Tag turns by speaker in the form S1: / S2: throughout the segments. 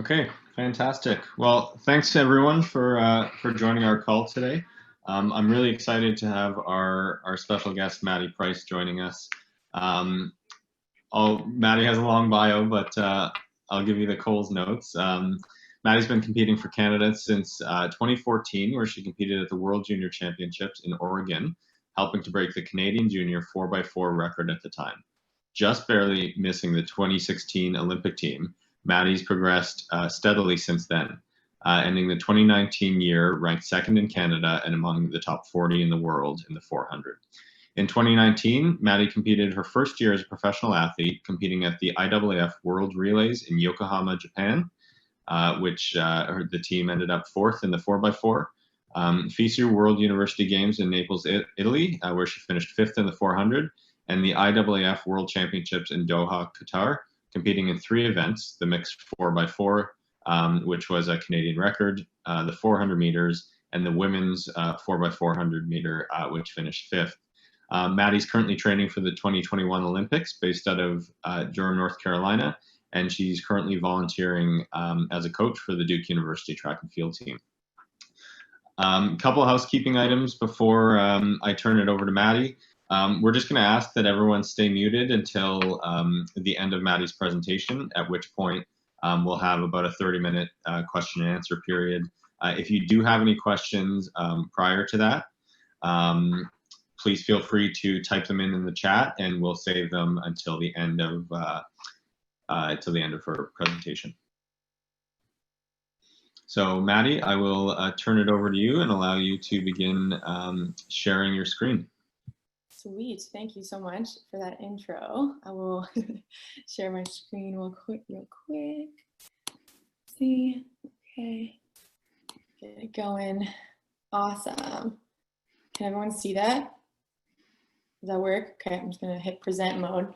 S1: Okay, fantastic. Well, thanks everyone for joining our call today. I'm really excited to have our special guest Maddy Price joining us. Um, Maddy has a long bio, but I'll give you the Coles notes. Maddy's been competing for Canada since 2014, where she competed at the World Junior Championships in Oregon, helping to break the Canadian Junior 4x4 record at the time. Just barely missing the 2016 Olympic team, Maddy's progressed steadily since then, ending the 2019 year ranked second in Canada and among the top 40 in the world in the 400. In 2019, Maddy competed her first year as a professional athlete, competing at the IAAF World Relays in Yokohama, Japan, which the team ended up fourth in the 4x4. FISU World University Games in Naples, Italy, where she finished fifth in the 400, and the IAAF World Championships in Doha, Qatar, competing in three events: the mixed 4x4, which was a Canadian record, the 400 meters, and the women's 4x400 meter, which finished fifth. Maddy's currently training for the 2021 Olympics based out of Durham, North Carolina, and she's currently volunteering as a coach for the Duke University track and field team. Couple of housekeeping items before I turn it over to Maddy. We're just going to ask that everyone stay muted until the end of Maddy's presentation, at which point we'll have about a 30-minute question and answer period. If you do have any questions prior to that, please feel free to type them in the chat, and we'll save them until the end of her presentation. So Maddy, I will turn it over to you and allow you to begin sharing your screen.
S2: Sweet, thank you so much for that intro. I will share my screen real quick. See, okay, get it going. Awesome. Can everyone see that? Does that work? Okay, I'm just gonna hit present mode.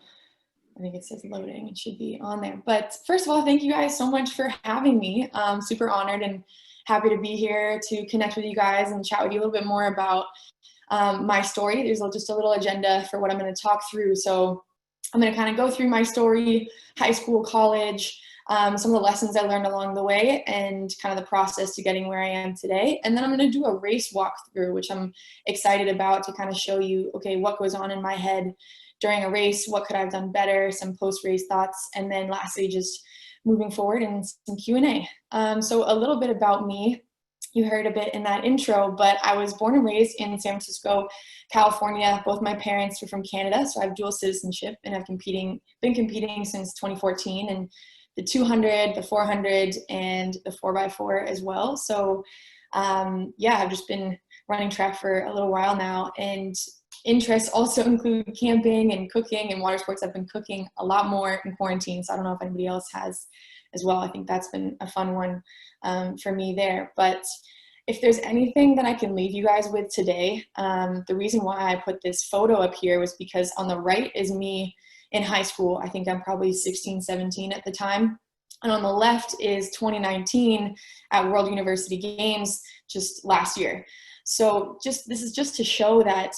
S2: I think it says loading, it should be on there. But first of all, thank you guys so much for having me. I'm super honored and happy to be here to connect with you guys and chat with you a little bit more about my story. There's just a little agenda for what I'm going to talk through. So I'm going to kind of go through my story, high school, college, some of the lessons I learned along the way, and kind of the process to getting where I am today. And then I'm going to do a race walkthrough, which I'm excited about, to kind of show you, okay, what goes on in my head during a race, what could I have done better, some post-race thoughts, and then lastly, just moving forward and some Q&A. So a little bit about me. You heard a bit in that intro, but I was born and raised in San Francisco, California. Both my parents are from Canada, so I have dual citizenship, and I've been competing since 2014 in the 200, the 400, and the 4x4 as well. So yeah, I've just been running track for a little while now, and interests also include camping and cooking and water sports. I've been cooking a lot more in quarantine, so I don't know if anybody else has as well. I think that's been a fun one for me there. But if there's anything that I can leave you guys with today, the reason why I put this photo up here was because on the right is me in high school. I think I'm probably 16, 17 at the time. And on the left is 2019 at World University Games just last year. So this is just to show that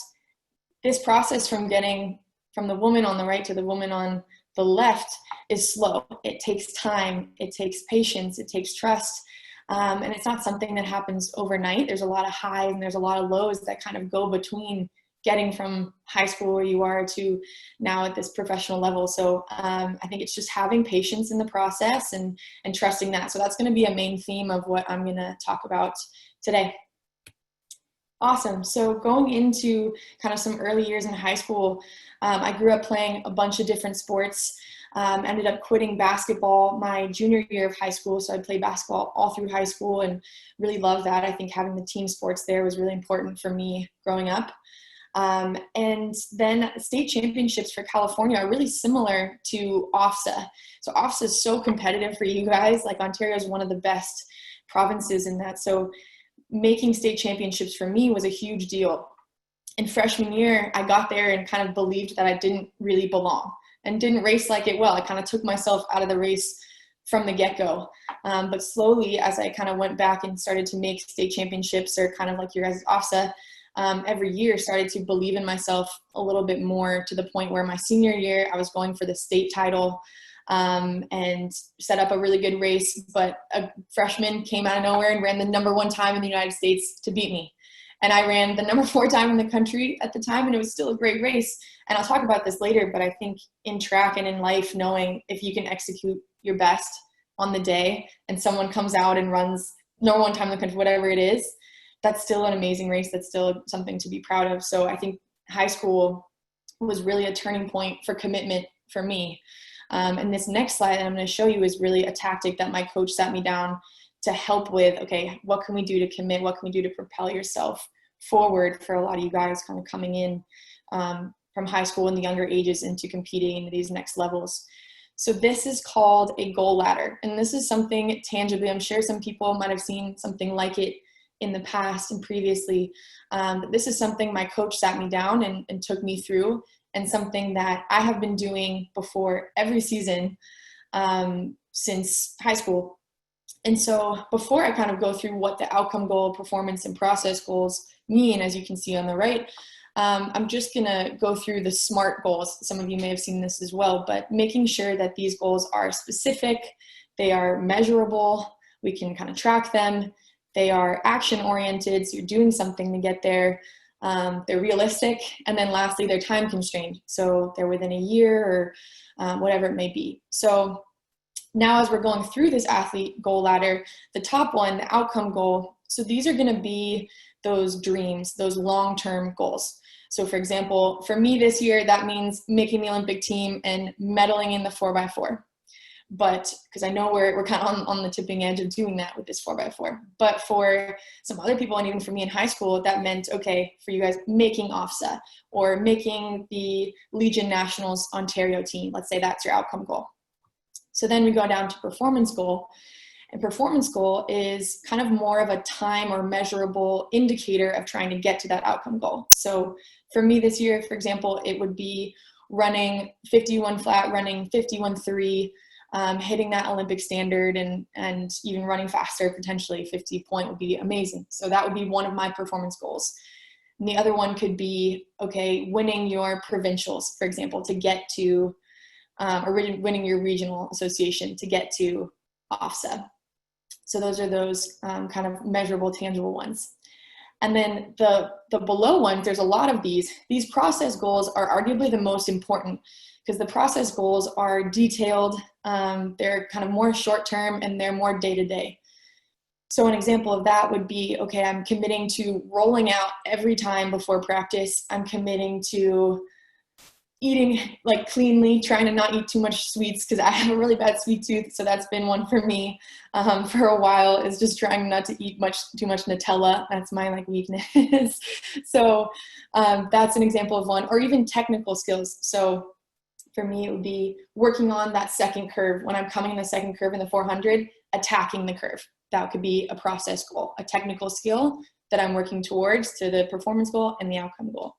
S2: this process from getting from the woman on the right to the woman on the left is slow. It takes time, it takes patience, it takes trust, and it's not something that happens overnight. There's a lot of highs and there's a lot of lows that kind of go between getting from high school where you are to now at this professional level. So I think it's just having patience in the process and trusting that. So that's going to be a main theme of what I'm going to talk about today. Awesome. So going into kind of some early years in high school, I grew up playing a bunch of different sports. Ended up quitting basketball my junior year of high school. So I played basketball all through high school and really loved that. I think having the team sports there was really important for me growing up. And then state championships for California are really similar to OFSA. So OFSA is so competitive for you guys. Like Ontario is one of the best provinces in that. So making state championships for me was a huge deal. In freshman year, I got there and kind of believed that I didn't really belong and didn't race like it well. I kind of took myself out of the race from the get-go. But slowly, as I kind of went back and started to make state championships, or kind of like your guys' OFSA, every year started to believe in myself a little bit more, to the point where my senior year, I was going for the state title. and set up a really good race. But a freshman came out of nowhere and ran the #1 time in the United States to beat me. And I ran the #4 time in the country at the time, and it was still a great race. And I'll talk about this later, but I think in track and in life, knowing if you can execute your best on the day and someone comes out and runs #1 time in the country, whatever it is, that's still an amazing race. That's still something to be proud of. So I think high school was really a turning point for commitment for me. And this next slide that I'm going to show you is really a tactic that my coach sat me down to help with, okay, what can we do to commit? What can we do to propel yourself forward for a lot of you guys kind of coming in from high school in the younger ages into competing into these next levels. So this is called a goal ladder. And this is something tangibly, I'm sure some people might have seen something like it in the past and previously. But this is something my coach sat me down and took me through, and something that I have been doing before every season since high school. And so before I kind of go through what the outcome goal, performance, and process goals mean, as you can see on the right, I'm just gonna go through the SMART goals. Some of you may have seen this as well, but making sure that these goals are specific, they are measurable, we can kind of track them, they are action-oriented, so you're doing something to get there, they're realistic, and then lastly, they're time constrained, so they're within a year or whatever it may be. So now as we're going through this athlete goal ladder, the top one, the outcome goal, so these are gonna be those dreams, those long-term goals. So for example, for me this year, that means making the Olympic team and medaling in the 4x4. But because I know we're kind of on the tipping edge of doing that with this 4x4. But for some other people, and even for me in high school, that meant, okay, for you guys, making OFSA or making the Legion Nationals Ontario team. Let's say that's your outcome goal. So then we go down to performance goal. And performance goal is kind of more of a time or measurable indicator of trying to get to that outcome goal. So for me this year, for example, it would be running 51 flat, running 51.3, hitting that Olympic standard, and even running faster, potentially 50 point would be amazing. So that would be one of my performance goals. And the other one could be, okay, winning your provincials, for example, to get to, or winning your regional association to get to OFSA. So those are those kind of measurable, tangible ones. And then the below ones, there's a lot of these. These process goals are arguably the most important, because the process goals are detailed, they're kind of more short-term, and they're more day-to-day. So an example of that would be, okay, I'm committing to rolling out every time before practice. I'm committing to eating like cleanly, trying to not eat too much sweets, because I have a really bad sweet tooth. So that's been one for me for a while, is just trying not to eat too much Nutella. That's my like weakness. So that's an example of one. Or even technical skills. So for me, it would be working on that second curve. When I'm coming in the second curve in the 400, attacking the curve. That could be a process goal, a technical skill that I'm working towards, to the performance goal and the outcome goal.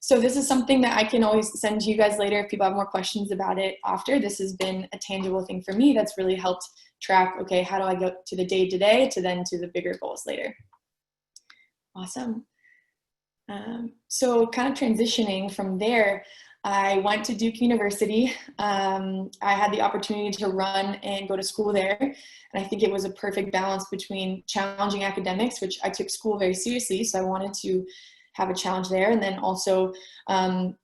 S2: So this is something that I can always send to you guys later if people have more questions about it after. This has been a tangible thing for me that's really helped track, okay, how do I go to the day-to-day to then to the bigger goals later. Awesome. So kind of transitioning from there, I went to Duke University. I had the opportunity to run and go to school there. And I think it was a perfect balance between challenging academics, which I took school very seriously, so I wanted to have a challenge there, and then also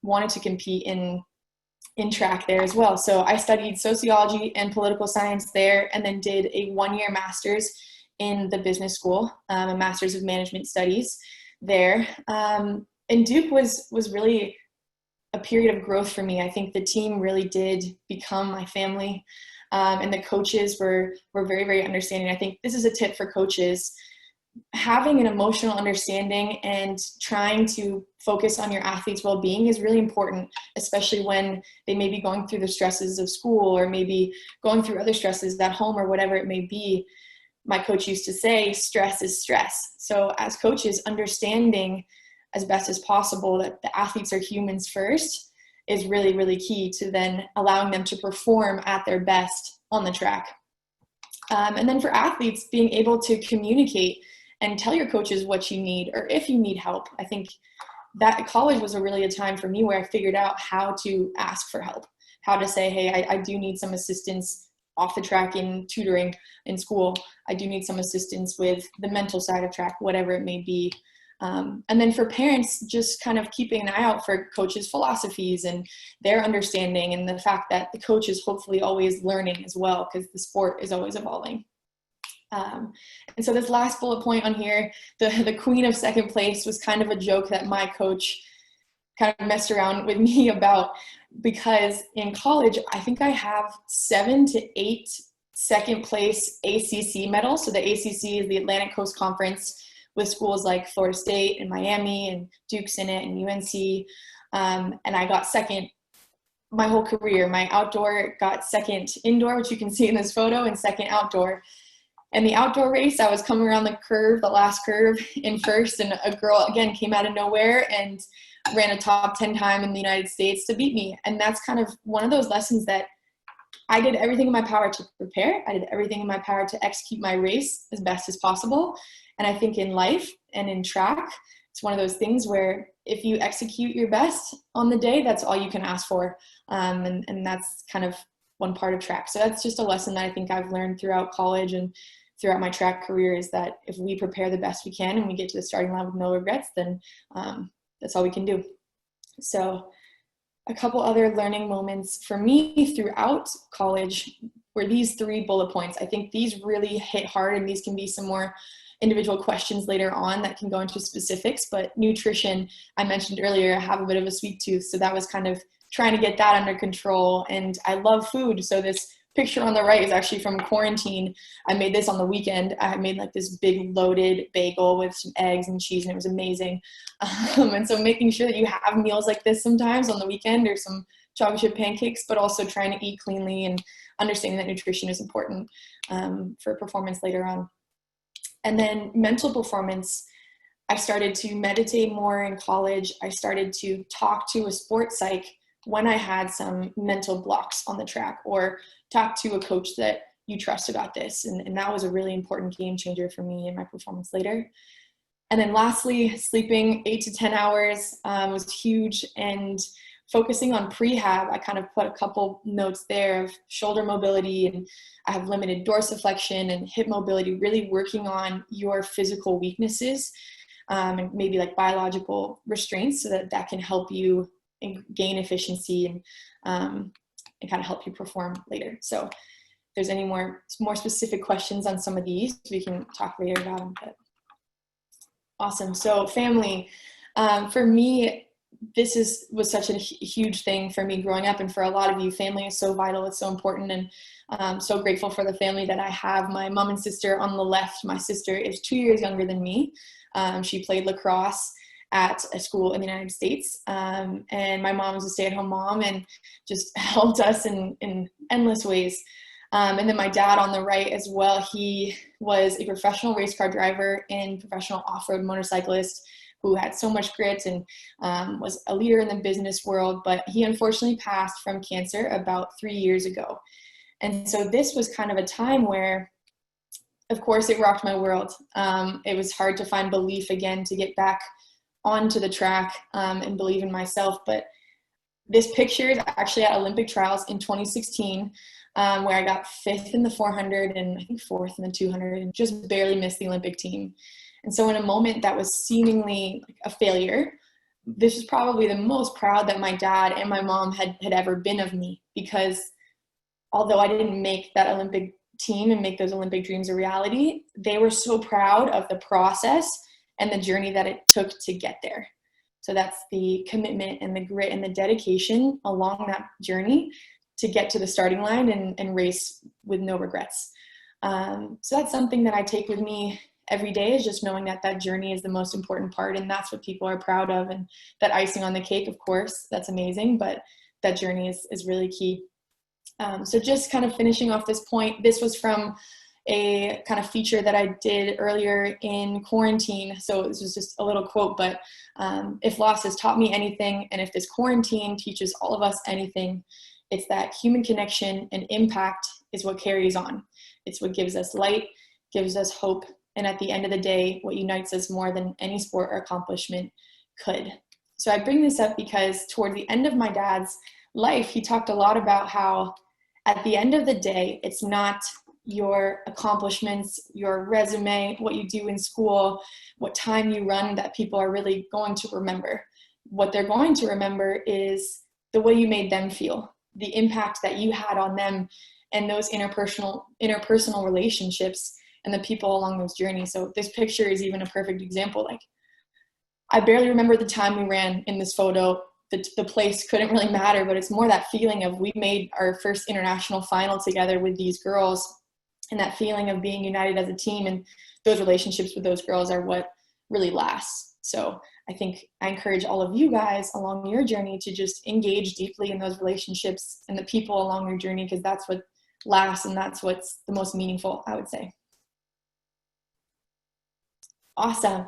S2: wanted to compete in track there as well. So I studied sociology and political science there, and then did a 1-year master's in the business school, a master's of management studies there. And Duke was really a period of growth for me. I think the team really did become my family, and the coaches were very, very understanding. I think this is a tip for coaches. Having an emotional understanding and trying to focus on your athlete's well-being is really important, especially when they may be going through the stresses of school, or maybe going through other stresses at home, or whatever it may be. My coach used to say, stress is stress. So as coaches, understanding as best as possible that the athletes are humans first is really, really key to then allowing them to perform at their best on the track. And then for athletes, being able to communicate and tell your coaches what you need, or if you need help. I think that college was really a time for me where I figured out how to ask for help, how to say, hey, I do need some assistance off the track in tutoring in school. I do need some assistance with the mental side of track, whatever it may be. And then for parents, just kind of keeping an eye out for coaches' philosophies and their understanding, and the fact that the coach is hopefully always learning as well, because the sport is always evolving. And so this last bullet point on here, the queen of second place, was kind of a joke that my coach kind of messed around with me about, because in college, I think I have 7 to 8 second place ACC medals. So the ACC is the Atlantic Coast Conference, with schools like Florida State and Miami and Duke's in it and UNC. And I got second my whole career. My outdoor got second indoor, which you can see in this photo, and second outdoor. And the outdoor race, I was coming around the curve, the last curve, in first, and a girl, again, came out of nowhere and ran a top 10 time in the United States to beat me. And that's kind of one of those lessons that I did everything in my power to prepare. I did everything in my power to execute my race as best as possible. And I think in life and in track, it's one of those things where if you execute your best on the day, that's all you can ask for. And that's kind of one part of track. So that's just a lesson that I think I've learned throughout college and throughout my track career, is that if we prepare the best we can and we get to the starting line with no regrets, then that's all we can do. So a couple other learning moments for me throughout college were these 3 bullet points. I think these really hit hard, and these can be some more individual questions later on that can go into specifics. But nutrition, I mentioned earlier, I have a bit of a sweet tooth, so that was kind of trying to get that under control. And I love food, so this picture on the right is actually from quarantine. I made this on the weekend. I made like this big loaded bagel with some eggs and cheese, and it was amazing. And so making sure that you have meals like this sometimes on the weekend, or some chocolate chip pancakes, but also trying to eat cleanly and understanding that nutrition is important for performance later on. And then mental performance, I started to meditate more in college. I started to talk to a sports psych when I had some mental blocks on the track, or talk to a coach that you trust about this. And that was a really important game changer for me in my performance later. And then lastly, sleeping 8 to 10 hours was huge, and focusing on prehab. I kind of put a couple notes there of shoulder mobility, and I have limited dorsiflexion and hip mobility, really working on your physical weaknesses and maybe like biological restraints, so that that can help you gain efficiency and kind of help you perform later. So if there's any more specific questions on some of these, we can talk later about them. But awesome. So family, for me, this was such a huge thing for me growing up, and for a lot of you, family is so vital. It's so important, and I'm so grateful for the family that I have. My mom and sister on the left, my sister is 2 years younger than me. She played lacrosse at a school in the United States, and my mom was a stay-at-home mom and just helped us in endless ways. And then my dad on the right as well, he was a professional race car driver and professional off-road motorcyclist who had so much grit and was a leader in the business world, but he unfortunately passed from cancer about 3 years ago. And so this was kind of a time where, of course, it rocked my world. It was hard to find belief again, to get back onto the track and believe in myself. But this picture is actually at Olympic trials in 2016, where I got 5th in the 400 and I think 4th in the 200 and just barely missed the Olympic team. And so in a moment that was seemingly like a failure, this was probably the most proud that my dad and my mom had ever been of me, because although I didn't make that Olympic team and make those Olympic dreams a reality, they were so proud of the process and the journey that it took to get there. So that's the commitment and the grit and the dedication along that journey to get to the starting line and race with no regrets. So that's something that I take with me every day, is just knowing that that journey is the most important part, and that's what people are proud of. And that icing on the cake, of course, that's amazing, but that journey is really key. So just kind of finishing off this point, this was from a kind of feature that I did earlier in quarantine. So this was just a little quote, but if loss has taught me anything, and if this quarantine teaches all of us anything, it's that human connection and impact is what carries on. It's what gives us light, gives us hope, and at the end of the day, what unites us more than any sport or accomplishment could. So I bring this up because toward the end of my dad's life, he talked a lot about how at the end of the day, it's not your accomplishments, your resume, what you do in school, what time you run that people are really going to remember. What they're going to remember is the way you made them feel, the impact that you had on them, and those interpersonal relationships and the people along those journeys. So this picture is even a perfect example. Like, I barely remember the time we ran in this photo. The place couldn't really matter, but it's more that feeling of we made our first international final together with these girls, and that feeling of being united as a team, and those relationships with those girls are what really lasts. So I think I encourage all of you guys along your journey to just engage deeply in those relationships and the people along your journey, because that's what lasts and that's what's the most meaningful, I would say. Awesome.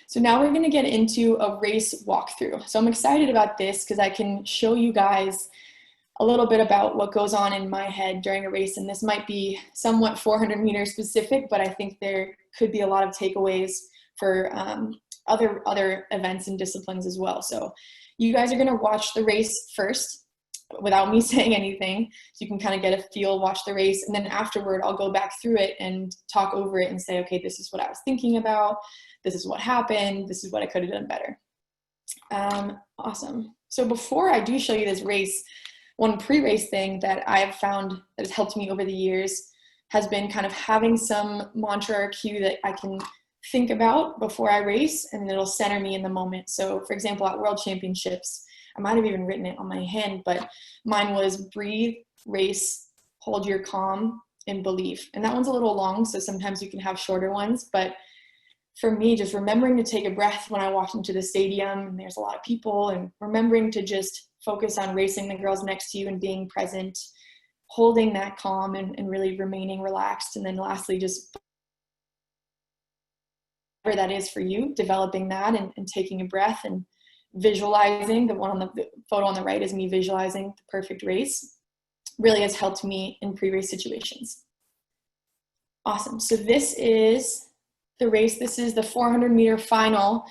S2: So now we're going to get into a race walkthrough. So I'm excited about this because I can show you guys a little bit about what goes on in my head during a race. And this might be somewhat 400 meter specific, but I think there could be a lot of takeaways for other events and disciplines as well. So you guys are going to watch the race first without me saying anything, so you can kind of get a feel, watch the race, and then afterward I'll go back through it and talk over it and say, okay, this is what I was thinking about, this is what happened, this is what I could have done better. Awesome. So before I do show you this race, one pre-race thing that I have found that has helped me over the years has been kind of having some mantra or cue that I can think about before I race, and it'll center me in the moment. So for example, at World Championships, I might have even written it on my hand, but mine was breathe, race, hold your calm, and believe. And that one's a little long, so sometimes you can have shorter ones. But for me, just remembering to take a breath when I walked into the stadium and there's a lot of people, and remembering to just focus on racing the girls next to you and being present, holding that calm and really remaining relaxed. And then lastly, just whatever that is for you, developing that and taking a breath and visualizing. The one on the photo on the right is me visualizing the perfect race. Really has helped me in pre-race situations. Awesome. So this is the race. This is the 400 meter final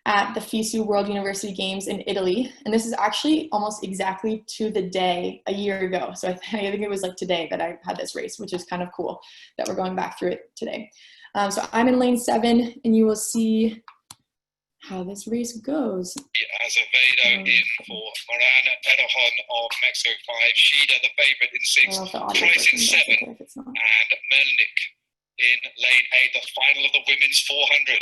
S2: at the FISU World University Games in Italy. And this is actually almost exactly to the day a year ago. So I think it was like today that I had this race, which is kind of cool that we're going back through it today. So I'm in lane 7, and you will see how this race goes.
S3: Azevedo in for Morana Perajon of Mexico 5, Shida the favorite in 6, Price in 7, and Melnik in lane 8, the final of the women's 400.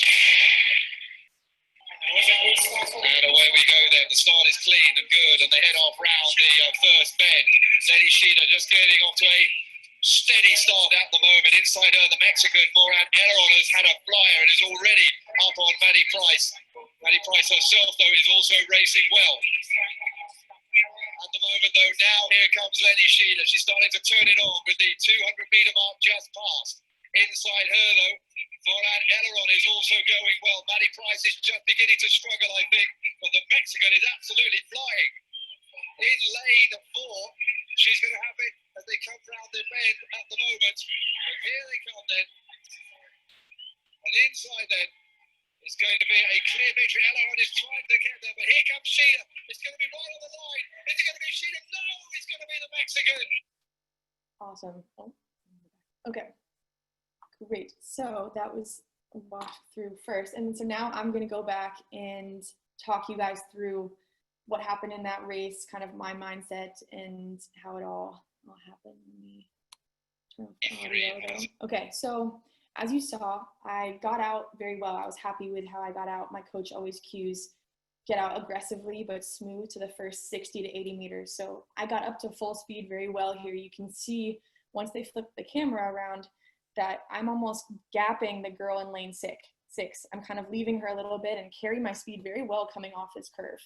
S3: And away we go then. The start is clean and good, and they head off round the first bend. Lady Shida just getting off to a steady start at the moment. Inside her, the Mexican Moran Eleron has had a flyer and is already up on Maddy Price. Maddy Price herself, though, is also racing well. At the moment, though, now here comes Lenny Sheila. She's starting to turn it on with the 200-meter mark just passed. Inside her, though, Moran Eleron is also going well. Maddy Price is just beginning to struggle, I think, but the Mexican is absolutely flying. In lane 4, she's going to have it as they come round the bend at the moment. And here they come then. And inside then, it's going to be a clear victory. Eleron is trying to get there, but here comes Sheila. It's going to be right on the line. Is it going to be Sheila? No, it's going to be the Mexican.
S2: Awesome. Oh. Okay. Great. So that was a walk through first. And so now I'm going to go back and talk you guys through what happened in that race, kind of my mindset and how it all happened. Let me turn off the audio though. Okay, so as you saw, I got out very well. I was happy with how I got out. My coach always cues get out aggressively but smooth to the first 60 to 80 meters. So I got up to full speed very well here. You can see once they flip the camera around that I'm almost gapping the girl in lane 6. I'm kind of leaving her a little bit and carry my speed very well coming off this curve.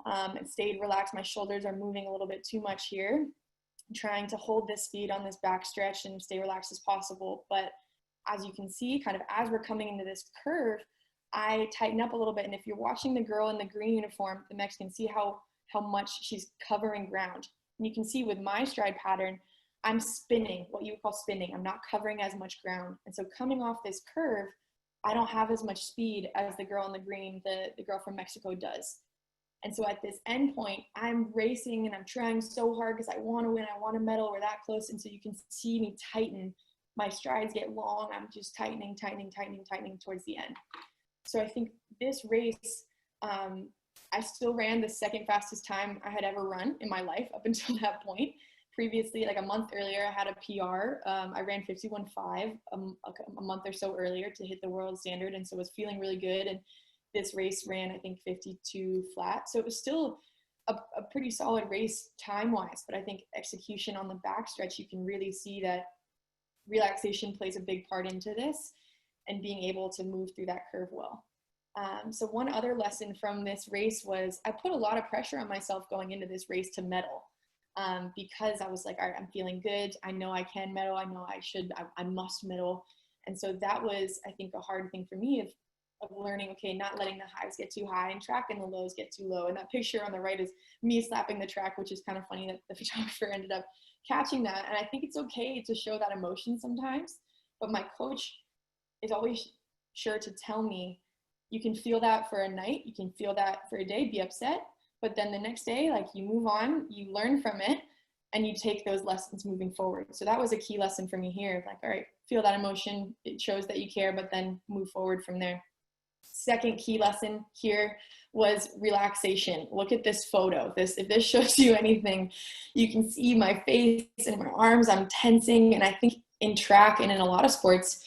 S2: And stayed relaxed. My shoulders are moving a little bit too much here. I'm trying to hold this speed on this back stretch and stay relaxed as possible. But as you can see, kind of as we're coming into this curve, I tighten up a little bit. And if you're watching the girl in the green uniform, the Mexican, see how much she's covering ground. And you can see with my stride pattern, I'm spinning, what you would call spinning. I'm not covering as much ground. And so coming off this curve, I don't have as much speed as the girl in the green, the girl from Mexico does. And so at this end point, I'm racing and I'm trying so hard because I want to win. I want to medal. We're that close. And so you can see me tighten. My strides get long. I'm just tightening towards the end. So I think this race, I still ran the second fastest time I had ever run in my life up until that point. Previously, like a month earlier, I had a PR. I ran 51.5 a month or so earlier to hit the world standard. And so was feeling really good. And this race ran, I think, 52 flat. So it was still a pretty solid race time-wise. But I think execution on the backstretch, you can really see that relaxation plays a big part into this and being able to move through that curve well. So one other lesson from this race was I put a lot of pressure on myself going into this race to medal. Because I was like, all right, I'm feeling good. I know I can medal. I know I must medal. And so that was, I think, a hard thing for me of learning, okay, not letting the highs get too high in track and the lows get too low. And that picture on the right is me slapping the track, which is kind of funny that the photographer ended up catching that. And I think it's okay to show that emotion sometimes, but my coach is always sure to tell me, you can feel that for a night, you can feel that for a day, be upset, but then the next day, like, you move on, you learn from it, and you take those lessons moving forward. So that was a key lesson for me here. Like, all right, feel that emotion. It shows that you care, but then move forward from there. Second key lesson here was relaxation. Look at this photo. If this shows you anything, you can see my face and my arms, I'm tensing. And I think in track and in a lot of sports,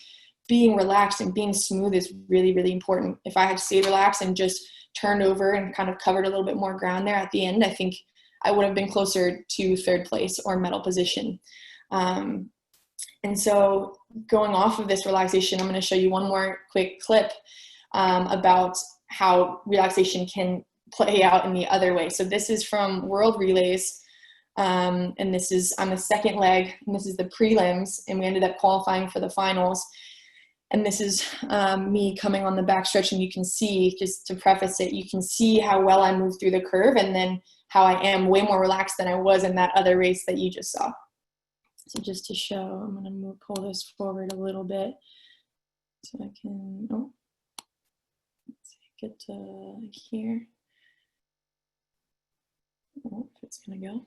S2: being relaxed and being smooth is really, really important. If I had stayed relaxed and just turned over and kind of covered a little bit more ground there at the end, I think I would have been closer to third place or medal position. And so going off of this relaxation, I'm going to show you one more quick clip about how relaxation can play out in the other way. So this is from World Relays, and this is on the second leg, and this is the prelims, and we ended up qualifying for the finals. And this is me coming on the backstretch, and you can see, just to preface it, you can see how well I moved through the curve and then how I am way more relaxed than I was in that other race that you just saw. So just to show, I'm going to pull this forward a little bit so I can, let's get to here. Oh, if it's going to go.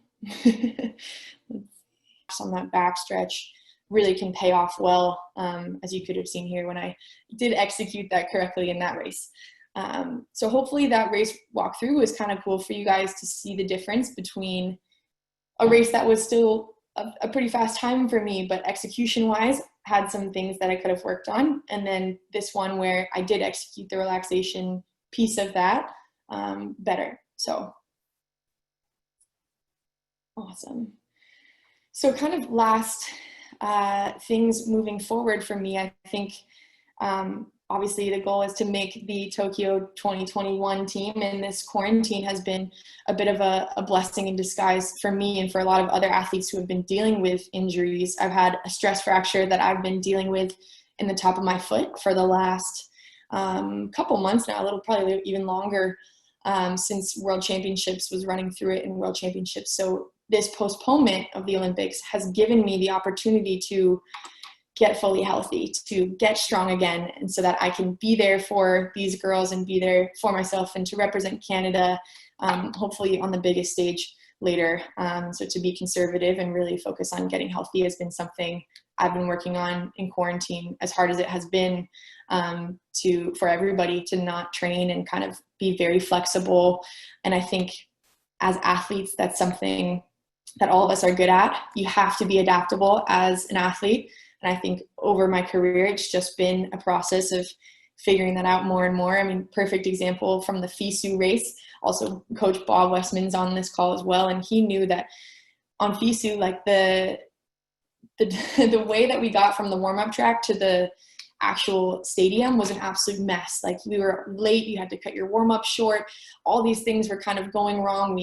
S2: On that backstretch really can pay off well, as you could have seen here when I did execute that correctly in that race. So hopefully that race walkthrough was kind of cool for you guys to see the difference between a race that was still a pretty fast time for me, but execution-wise had some things that I could have worked on. And then this one where I did execute the relaxation piece of that better. So awesome. So kind of last things moving forward for me, I think obviously the goal is to make the Tokyo 2021 team, and this quarantine has been a bit of a blessing in disguise for me and for a lot of other athletes who have been dealing with injuries. I've had a stress fracture that I've been dealing with in the top of my foot for the last couple months now, probably even longer, since World Championships was running through it in World Championships. So this postponement of the Olympics has given me the opportunity to get fully healthy, to get strong again, and so that I can be there for these girls and be there for myself and to represent Canada, hopefully on the biggest stage later. So to be conservative and really focus on getting healthy has been something I've been working on in quarantine, as hard as it has been for everybody to not train and kind of be very flexible. And I think as athletes, that's something that all of us are good at. You have to be adaptable as an athlete. And I think over my career, it's just been a process of figuring that out more and more. I mean, perfect example from the FISU race. Also, Coach Bob Westman's on this call as well. And he knew that on FISU, like the way that we got from the warm-up track to the actual stadium was an absolute mess. Like, we were late, you had to cut your warm-up short, all these things were kind of going wrong.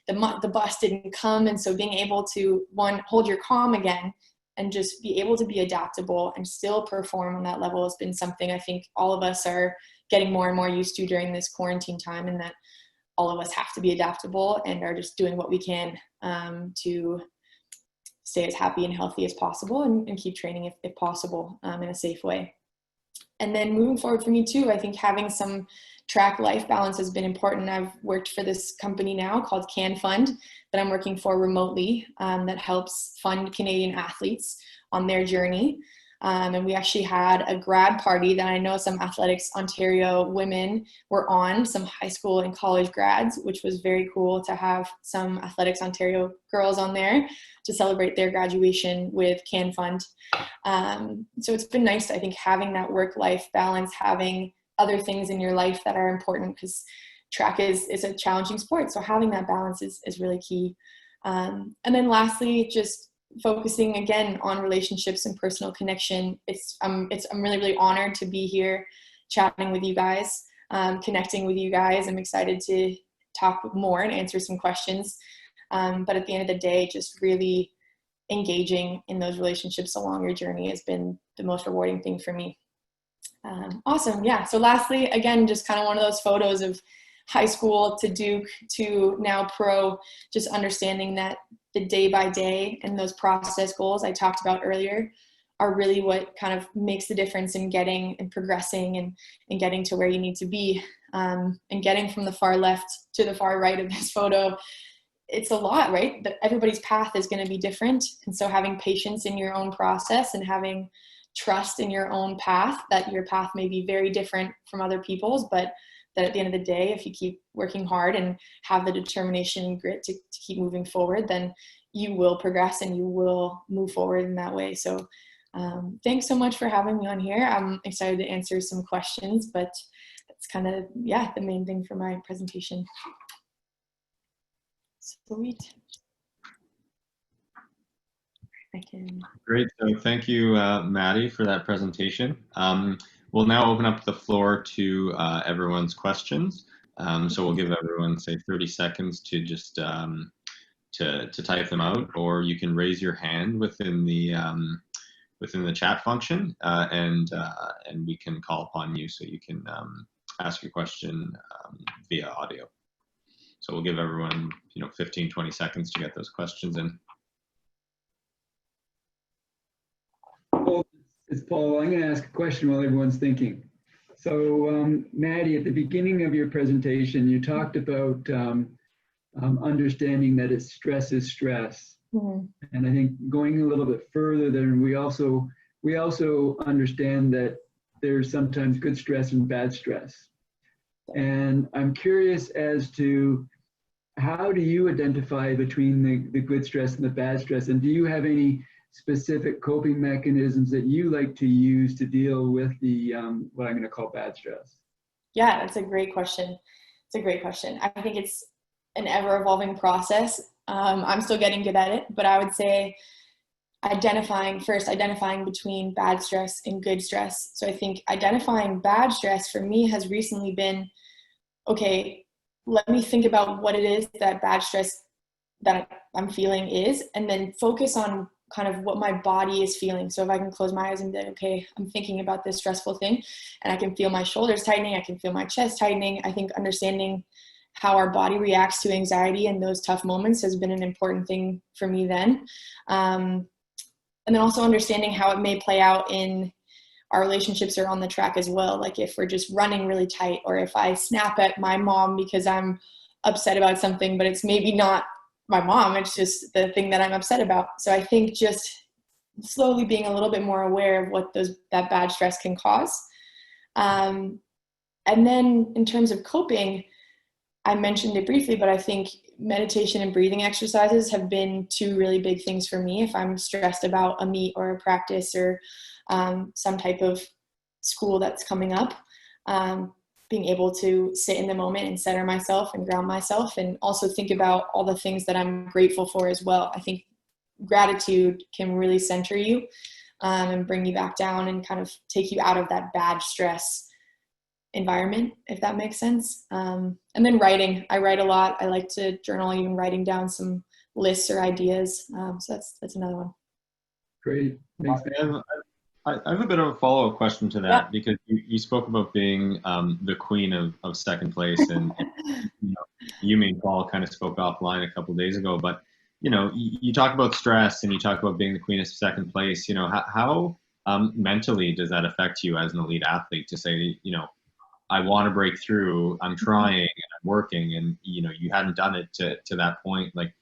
S2: The bus didn't come. And so being able to, one, hold your calm again and just be able to be adaptable and still perform on that level has been something I think all of us are getting more and more used to during this quarantine time, and that all of us have to be adaptable and are just doing what we can to stay as happy and healthy as possible and keep training if possible in a safe way. And then moving forward for me too, I think having some track life balance has been important. I've worked for this company now called Can Fund that I'm working for remotely, that helps fund Canadian athletes on their journey. And we actually had a grad party that I know some Athletics Ontario women were on, some high school and college grads, which was very cool to have some Athletics Ontario girls on there to celebrate their graduation with Can Fund. So it's been nice, I think, having that work-life balance, having other things in your life that are important, because track is a challenging sport. So having that balance is really key. And then lastly, just focusing again on relationships and personal connection. I'm really, really honored to be here chatting with you guys, connecting with you guys. I'm excited to talk more and answer some questions. But at the end of the day, just really engaging in those relationships along your journey has been the most rewarding thing for me. Awesome. Yeah. So lastly, again, just kind of one of those photos of high school to Duke to now pro, just understanding that the day by day and those process goals I talked about earlier are really what kind of makes the difference in getting and progressing and getting to where you need to be. And getting from the far left to the far right of this photo, it's a lot, right? That everybody's path is going to be different. And so having patience in your own process and having trust in your own path, that your path may be very different from other people's, but that at the end of the day, if you keep working hard and have the determination and grit to keep moving forward, then you will progress and you will move forward in that way. So thanks so much for having me on here. I'm excited to answer some questions, but that's kind of, yeah, the main thing for my presentation. Sweet.
S1: Great. So thank you, Maddy, for that presentation. We'll now open up the floor to everyone's questions. So we'll give everyone, say, 30 seconds to just to type them out, or you can raise your hand within the chat function, and we can call upon you so you can ask your question via audio. So we'll give everyone 15, 20 seconds to get those questions in.
S4: It's Paul. I'm going to ask a question while everyone's thinking. So, Maddy, at the beginning of your presentation, you talked about understanding that it's stress is stress. Mm-hmm. And I think going a little bit further, then we also understand that there's sometimes good stress and bad stress. And I'm curious as to how do you identify between the good stress and the bad stress? And do you have any specific coping mechanisms that you like to use to deal with the what I'm going to call bad stress? Yeah,
S2: that's a great question. It's a great question. I think it's an ever-evolving process. I'm still getting good at it, but I would say identifying between bad stress and good stress. So I think identifying bad stress for me has recently been, okay, let me think about what it is that bad stress that I'm feeling is, and then focus on kind of what my body is feeling. So if I can close my eyes and be like, okay, I'm thinking about this stressful thing, and I can feel my shoulders tightening, I can feel my chest tightening. I think understanding how our body reacts to anxiety in those tough moments has been an important thing for me then. And then also understanding how it may play out in our relationships or on the track as well. Like if we're just running really tight, or if I snap at my mom because I'm upset about something, but it's maybe not my mom, it's just the thing that I'm upset about. So I think just slowly being a little bit more aware of what that bad stress can cause. And then in terms of coping, I mentioned it briefly, but I think meditation and breathing exercises have been two really big things for me. If I'm stressed about a meet or a practice or some type of school that's coming up, being able to sit in the moment and center myself and ground myself, and also think about all the things that I'm grateful for as well. I think gratitude can really center you and bring you back down and kind of take you out of that bad stress environment, if that makes sense. And then writing. I write a lot. I like to journal, even writing down some lists or ideas. So that's another one.
S4: Great. Thanks.
S1: I have a bit of a follow-up question to that,
S2: yeah.
S1: Because you spoke about being the queen of second place, and you, me and Paul kind of spoke offline a couple of days ago, but you talk about stress and you talk about being the queen of second place. How mentally does that affect you as an elite athlete to say, you know, I want to break through, I'm trying and I'm working, and you know, you hadn't done it to that point. Like,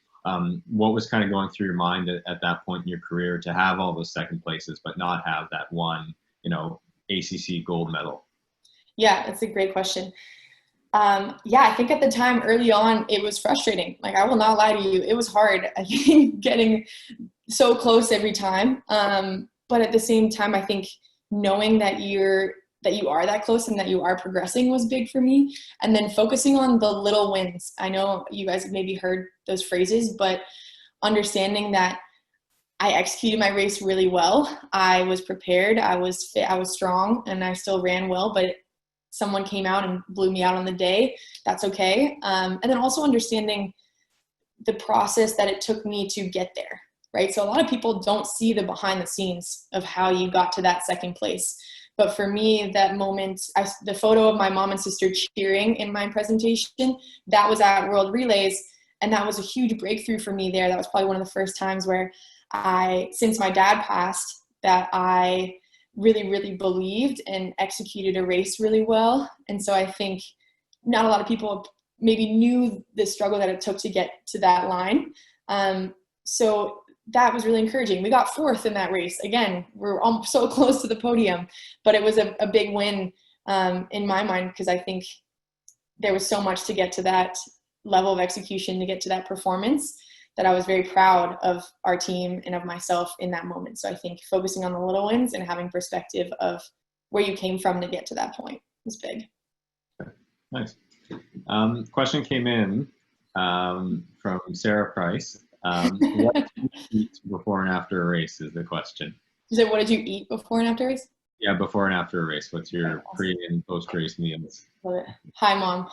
S1: what was kind of going through your mind at that point in your career to have all those second places, but not have that one, you know, ACC gold medal?
S2: Yeah, it's a great question. Yeah, I think at the time early on, it was frustrating. Like, I will not lie to you. It was hard, I think, getting so close every time. But at the same time, I think knowing that you are that close and that you are progressing was big for me. And then focusing on the little wins. I know you guys have maybe heard those phrases, but understanding that I executed my race really well. I was prepared, I was fit, I was strong, and I still ran well, but someone came out and blew me out on the day. That's okay. And then also understanding the process that it took me to get there, right? So a lot of people don't see the behind the scenes of how you got to that second place. But for me, that moment, the photo of my mom and sister cheering in my presentation, that was at World Relays. And that was a huge breakthrough for me there. That was probably one of the first times where since my dad passed, that I really, really believed and executed a race really well. And so I think not a lot of people maybe knew the struggle that it took to get to that line. So that was really encouraging. We got fourth in that race. Again, we're so close to the podium, but it was a big win in my mind, because I think there was so much to get to that level of execution, to get to that performance, that I was very proud of our team and of myself in that moment. So I think focusing on the little wins and having perspective of where you came from to get to that point was big.
S1: Nice. Question came in from Sarah Price. What did you eat before and after a race is the question.
S2: You said, what did you eat before and after a race?
S1: Yeah, before and after a race. What's your pre and post race meals?
S2: Hi, Mom.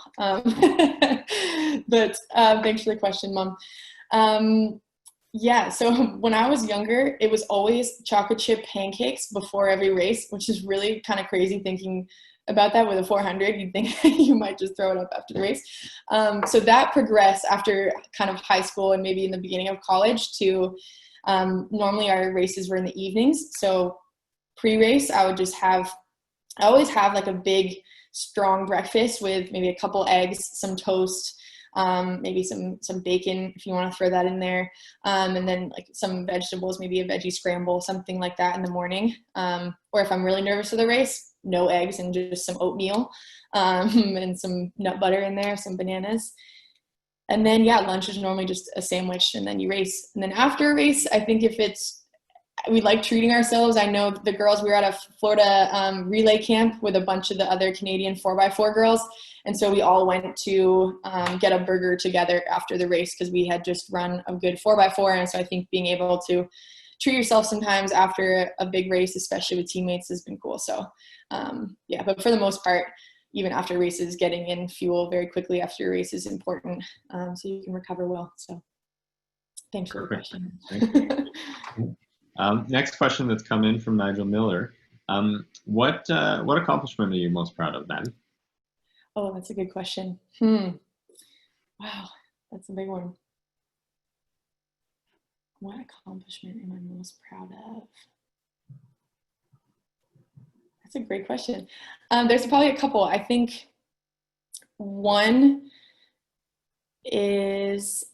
S2: But thanks for the question, Mom. Yeah, so when I was younger, it was always chocolate chip pancakes before every race, which is really kind of crazy thinking about that with a 400. You'd think you might just throw it up after the race. So that progressed after kind of high school and maybe in the beginning of college to normally our races were in the evenings. So pre-race, I always have like a big, strong breakfast with maybe a couple eggs, some toast, maybe some bacon if you want to throw that in there, and then like some vegetables, maybe a veggie scramble, something like that in the morning. Or if I'm really nervous for the race, no eggs and just some oatmeal, and some nut butter in there, some bananas. And then, yeah, lunch is normally just a sandwich, and then you race. And then after a race, I think we like treating ourselves. I know the girls, we were at a Florida relay camp with a bunch of the other Canadian 4x4 girls. And so we all went to get a burger together after the race because we had just run a good 4x4. And so I think being able to treat yourself sometimes after a big race, especially with teammates, has been cool. So yeah, but for the most part, even after races, getting in fuel very quickly after a race is important, so you can recover well. So thanks for the question.
S1: Next question that's come in from Nigel Miller. What accomplishment are you most proud of, Maddy?
S2: Oh, that's a good question. Wow, that's a big one. What accomplishment am I most proud of? That's a great question. There's probably a couple. I think one is,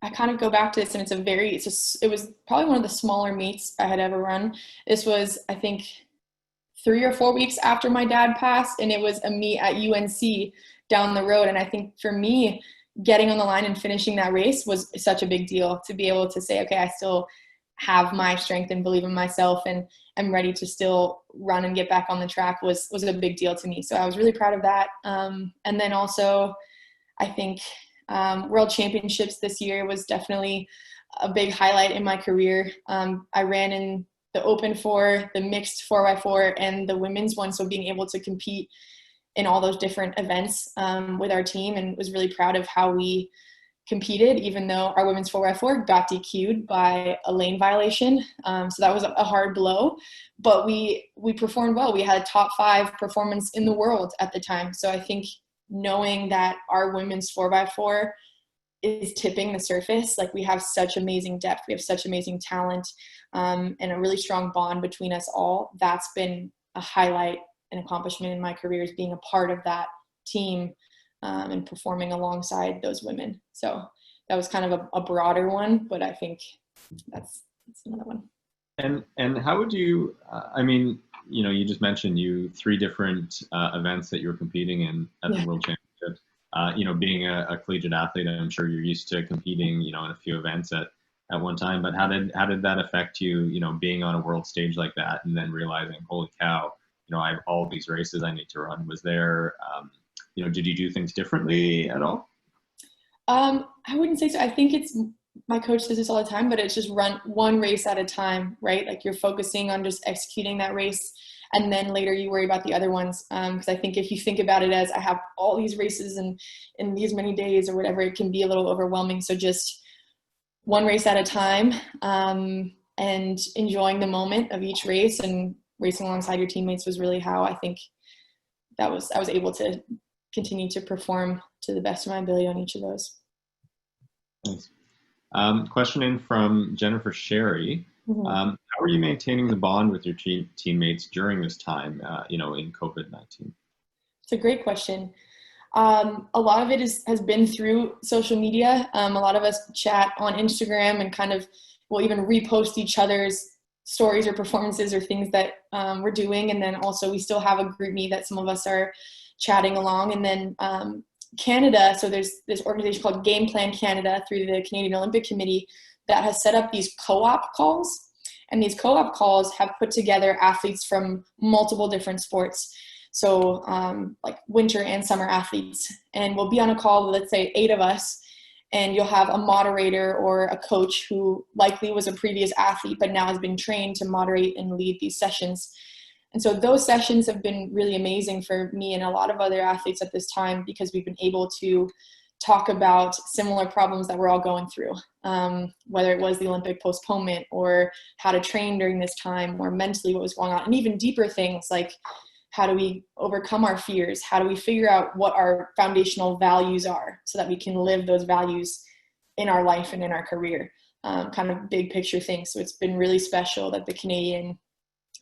S2: I kind of go back to this, and it was probably one of the smaller meets I had ever run. This was, I think, 3 or 4 weeks after my dad passed, and it was a meet at UNC down the road. And I think for me, getting on the line and finishing that race was such a big deal, to be able to say, okay, I still have my strength and believe in myself and I'm ready to still run and get back on the track was a big deal to me. So I was really proud of that. And then also, I think World Championships this year was definitely a big highlight in my career. I ran in the Open 4, the mixed 4x4, and the women's one. So being able to compete in all those different events with our team, and was really proud of how we competed, even though our women's 4x4 got DQ'd by a lane violation. So that was a hard blow, but we performed well. We had a top 5 performance in the world at the time. So I think knowing that our women's 4x4 is tipping the surface. Like, we have such amazing depth, we have such amazing talent, and a really strong bond between us all. That's been a highlight and accomplishment in my career, is being a part of that team, and performing alongside those women. So that was kind of a broader one, but I think that's another one.
S1: And how would you, I mean, you know, you just mentioned 3 different events that you were competing in at the World Championships. You know, being a collegiate athlete, I'm sure you're used to competing, you know, in a few events at one time. But how did that affect you, you know, being on a world stage like that, and then realizing, holy cow, you know, I have all these races I need to run? Was there, you know, did you do things differently at all?
S2: I wouldn't say so. I think my coach says this all the time, but it's just run one race at a time, right? Like, you're focusing on just executing that race, and then later you worry about the other ones. Because I think if you think about it as, I have all these races in these many days or whatever, it can be a little overwhelming. So just one race at a time, and enjoying the moment of each race and racing alongside your teammates was really how I think I was able to continue to perform to the best of my ability on each of those.
S1: Thanks. Question in from Jennifer Sherry. How are you maintaining the bond with your teammates during this time, you know, in COVID-19?
S2: It's a great question. A lot of it has been through social media. A lot of us chat on Instagram and kind of will even repost each other's stories or performances or things that we're doing. And then also we still have a group meet that some of us are chatting along. And then Canada, so there's this organization called Game Plan Canada through the Canadian Olympic Committee that has set up these co-op calls. And these co-op calls have put together athletes from multiple different sports. So like winter and summer athletes. And we'll be on a call, let's say 8 of us, and you'll have a moderator or a coach who likely was a previous athlete but now has been trained to moderate and lead these sessions. And so those sessions have been really amazing for me and a lot of other athletes at this time, because we've been able to talk about similar problems that we're all going through, whether it was the Olympic postponement or how to train during this time, or mentally what was going on, and even deeper things like, how do we overcome our fears? How do we figure out what our foundational values are so that we can live those values in our life and in our career? Kind of big picture things. So it's been really special that the Canadian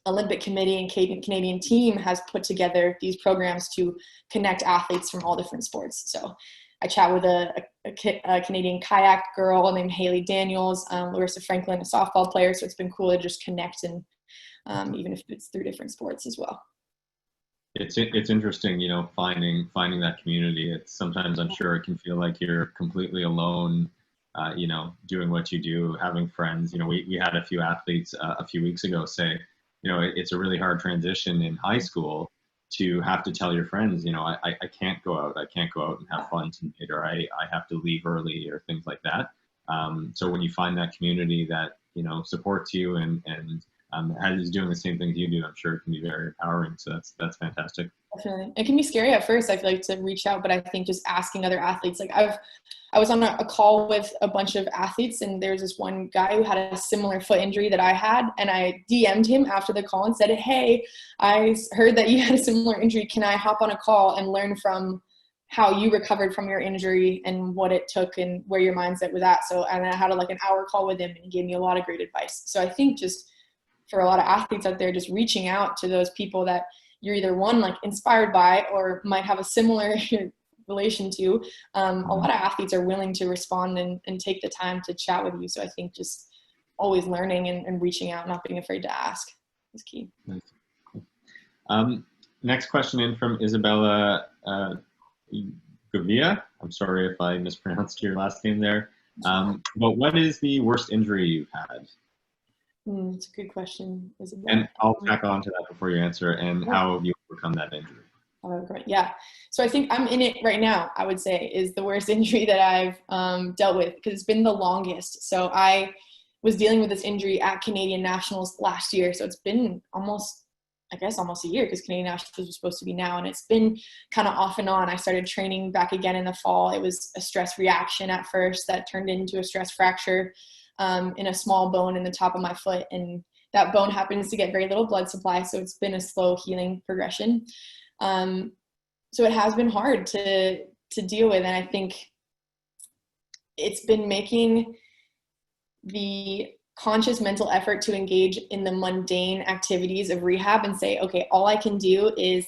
S2: Olympic Committee and Canadian team has put together these programs to connect athletes from all different sports. So I chat with a Canadian kayak girl named Haley Daniels, Larissa Franklin, a softball player. So it's been cool to just connect, and even if it's through different sports as well.
S1: It's interesting, you know, finding that community. It's sometimes, I'm sure, it can feel like you're completely alone, you know, doing what you do, having friends. You know, we had a few athletes a few weeks ago say, you know, it's a really hard transition in high school to have to tell your friends, you know, I can't go out. I can't go out and have fun tonight, or I have to leave early, or things like that. So when you find that community that, you know, supports you and is doing the same things you do, I'm sure it can be very empowering. So that's fantastic.
S2: Definitely. It can be scary at first, I feel like, to reach out, but I think just asking other athletes, like I was on a call with a bunch of athletes, and there's this one guy who had a similar foot injury that I had, and I DM'd him after the call and said, hey, I heard that you had a similar injury. Can I hop on a call and learn from how you recovered from your injury and what it took and where your mindset was at? So, and I had an hour call with him, and he gave me a lot of great advice. So I think just for a lot of athletes out there, just reaching out to those people that you're either one, like, inspired by, or might have a similar relation to. A lot of athletes are willing to respond and take the time to chat with you. So I think just always learning and reaching out, not being afraid to ask, is key.
S1: Next question in from Isabella Gavia. I'm sorry if I mispronounced your last name there. But what is the worst injury you've had?
S2: It's a good question, Isabella.
S1: And I'll tack on to that before you answer. And how have you overcome that injury?
S2: Oh, great. Yeah. So I think I'm in it right now, I would say, is the worst injury that I've dealt with, because it's been the longest. So I was dealing with this injury at Canadian Nationals last year. So it's been almost a year, because Canadian Nationals was supposed to be now. And it's been kind of off and on. I started training back again in the fall. It was a stress reaction at first that turned into a stress fracture in a small bone in the top of my foot. And that bone happens to get very little blood supply. So it's been a slow healing progression. So it has been hard to deal with. And I think it's been making the conscious mental effort to engage in the mundane activities of rehab and say, okay, all I can do is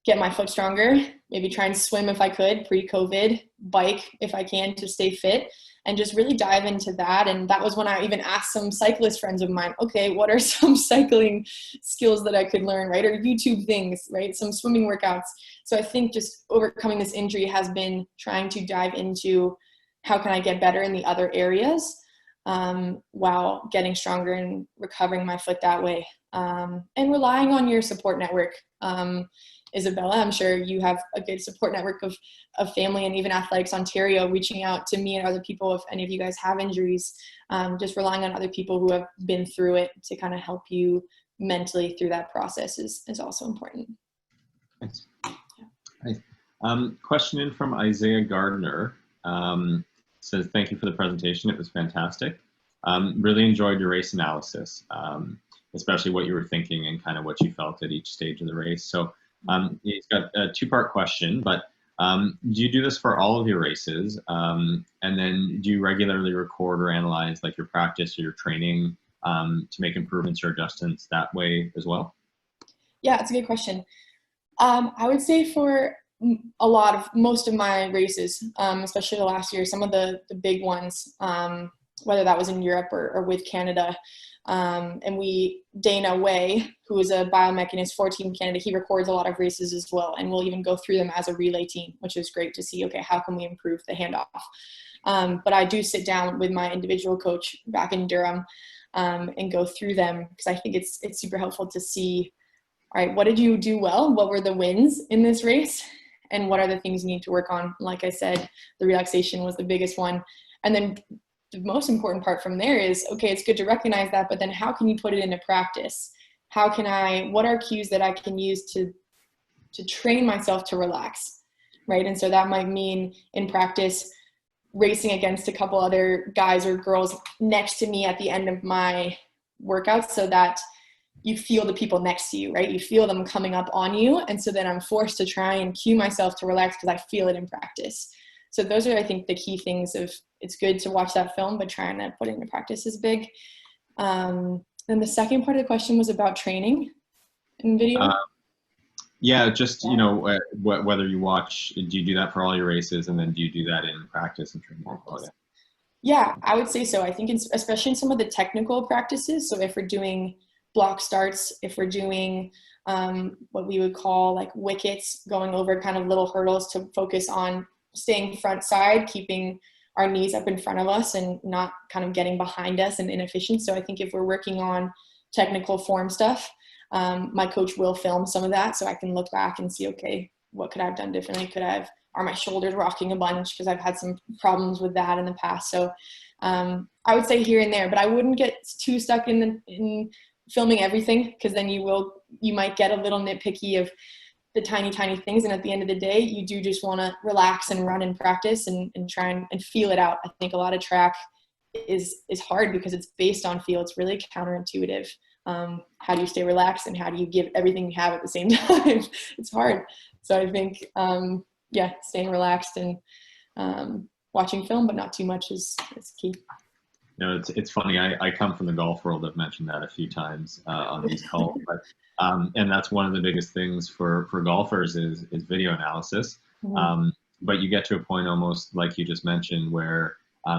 S2: get my foot stronger, maybe try and swim if I could pre-COVID, bike if I can to stay fit, and just really dive into that. And that was when I even asked some cyclist friends of mine, okay, what are some cycling skills that I could learn, right? Or YouTube things, right? Some swimming workouts. So I think just overcoming this injury has been trying to dive into how can I get better in the other areas, while getting stronger and recovering my foot that way, and relying on your support network. Isabella, I'm sure you have a good support network of family and even Athletics Ontario reaching out to me and other people if any of you guys have injuries, just relying on other people who have been through it to kind of help you mentally through that process is also important.
S1: Thanks. Yeah. Question in from Isaiah Gardner. Says, thank you for the presentation. It was fantastic. Really enjoyed your race analysis, especially what you were thinking and kind of what you felt at each stage of the race. So he's got a two-part question, but do you do this for all of your races? And then do you regularly record or analyze like your practice or your training to make improvements or adjustments that way as well?
S2: Yeah, it's a good question. I would say for most of my races, especially the last year, some of the big ones, whether that was in Europe or with Canada, and Dana Way, who is a biomechanist for Team Canada, he records a lot of races as well, and we'll even go through them as a relay team, which is great to see, okay, how can we improve the handoff? But I do sit down with my individual coach back in Durham and go through them, because I think it's super helpful to see, all right, what did you do well? What were the wins in this race? And what are the things you need to work on? Like I said, the relaxation was the biggest one. And then the most important part from there is, okay, it's good to recognize that, but then how can you put it into practice? What are cues that I can use to train myself to relax, right? And so that might mean in practice, racing against a couple other guys or girls next to me at the end of my workouts so that you feel the people next to you, right? You feel them coming up on you. And so then I'm forced to try and cue myself to relax because I feel it in practice. So those are, I think, the key things of it's good to watch that film, but trying to put it into practice is big. Then the second part of the question was about training in video.
S1: Yeah, just, you know, whether you watch, do you do that for all your races? And then do you do that in practice and training?
S2: Yeah, I would say so. I think especially in some of the technical practices. So if we're doing block starts, if we're doing what we would call like wickets, going over kind of little hurdles to focus on staying front side, keeping our knees up in front of us and not kind of getting behind us and inefficient. So I think if we're working on technical form stuff, my coach will film some of that so I can look back and see, okay, what could I have done differently? Are my shoulders rocking a bunch? Because I've had some problems with that in the past. So I would say here and there, but I wouldn't get too stuck in filming everything, because then you might get a little nitpicky of the tiny things, and at the end of the day you do just want to relax and run and practice and try and feel it out. I think a lot of track is hard because it's based on feel. It's really counterintuitive. How do you stay relaxed and how do you give everything you have at the same time? It's hard. So I think staying relaxed and watching film but not too much is key.
S1: No, it's funny. I come from the golf world. I've mentioned that a few times on these calls, but and that's one of the biggest things for golfers is video analysis. Mm-hmm. But you get to a point almost like you just mentioned where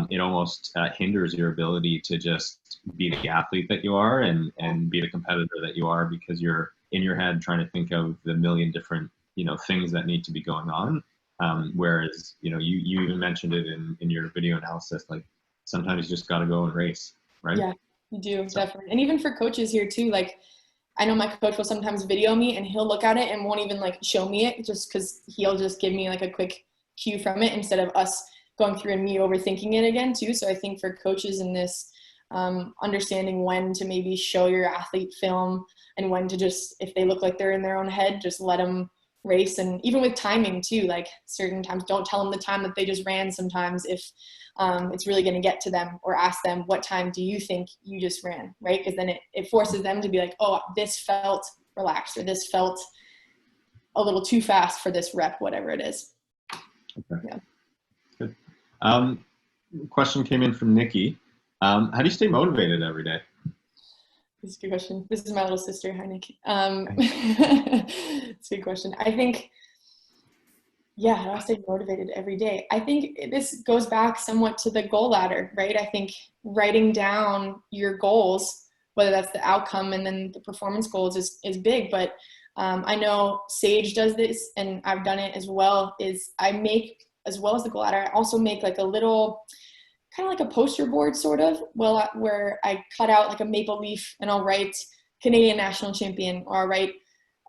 S1: it almost hinders your ability to just be the athlete that you are and be the competitor that you are, because you're in your head trying to think of the million different things that need to be going on. Whereas you even mentioned it in your video analysis, like sometimes you just got to go and race, right? Yeah,
S2: you do, definitely. And even for coaches here too, like I know my coach will sometimes video me and he'll look at it and won't even like show me it, just because he'll just give me like a quick cue from it instead of us going through and me overthinking it again too. So I think for coaches in this, understanding when to maybe show your athlete film and when to just, if they look like they're in their own head, just let them race. And even with timing too, like certain times, don't tell them the time that they just ran sometimes if it's really going to get to them, or ask them, what time do you think you just ran, right? Because then it forces them to be like, oh, this felt relaxed, or this felt a little too fast for this rep, whatever it is.
S1: Okay.
S2: Yeah.
S1: Good. question came in from Nikki. How do you stay motivated every day?
S2: This is a good question. This is my little sister. Hi, Nick. It's a good question. I think, yeah, how do I stay motivated every day? I think this goes back somewhat to the goal ladder, right? I think writing down your goals, whether that's the outcome and then the performance goals is big, but I know Sage does this and I've done it as well, is I make, as well as the goal ladder, I also make like a little, kind of like a poster board sort of, well, where I cut out like a maple leaf and I'll write Canadian national champion, or I'll write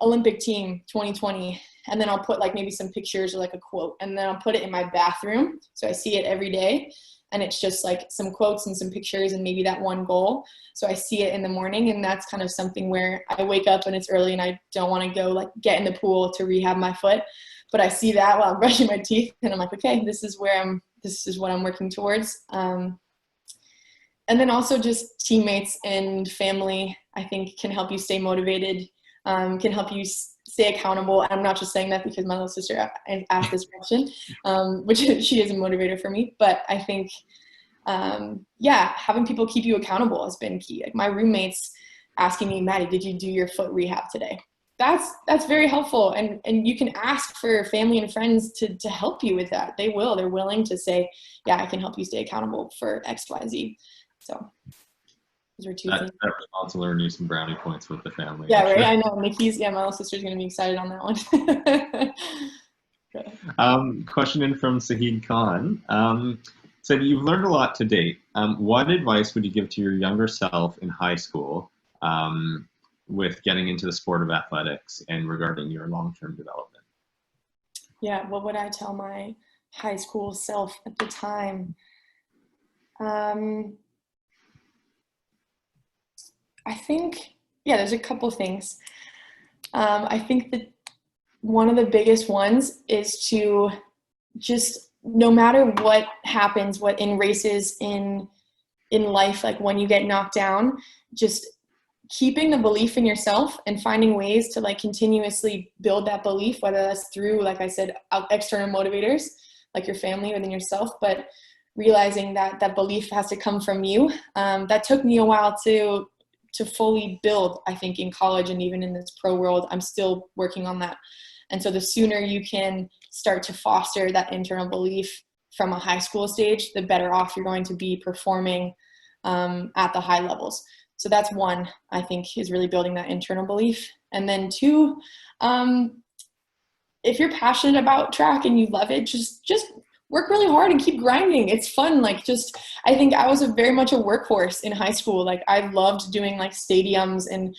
S2: Olympic team 2020. And then I'll put like maybe some pictures or like a quote, and then I'll put it in my bathroom. So I see it every day. And it's just like some quotes and some pictures and maybe that one goal. So I see it in the morning, and that's kind of something where I wake up and it's early and I don't want to go like get in the pool to rehab my foot. But I see that while I'm brushing my teeth and I'm like, okay, this is what I'm working towards. And then also just teammates and family, I think, can help you stay motivated, can help you stay accountable. And I'm not just saying that because my little sister asked this question, which she is a motivator for me. But I think, yeah, having people keep you accountable has been key. Like my roommates asking me, Maddy, did you do your foot rehab today? That's very helpful. And you can ask for family and friends to help you with that. They're willing to say, yeah, I can help you stay accountable for X, Y, Z. So those are two things.
S1: That response will earn you some brownie points with the family.
S2: Yeah, right. Sure. I know. Nikki's, yeah, my little sister's going to be excited on that
S1: one. Question in from Sahid Khan. Said, you've learned a lot to date. What advice would you give to your younger self in high school with getting into the sport of athletics and regarding your long-term development?
S2: Yeah, what would I tell my high school self at the time? I think, yeah, there's a couple things. I think that one of the biggest ones is to just, no matter what happens, what in races in life, like when you get knocked down, just keeping the belief in yourself and finding ways to like continuously build that belief, whether that's through, like I said, external motivators, like your family within yourself, but realizing that that belief has to come from you. That took me a while to fully build, I think, in college and even in this pro world. I'm still working on that. And so the sooner you can start to foster that internal belief from a high school stage, the better off you're going to be performing at the high levels. So that's one, I think, is really building that internal belief. And then two, if you're passionate about track and you love it, just work really hard and keep grinding. It's fun. Like I think I was very much a workhorse in high school. Like I loved doing like stadiums and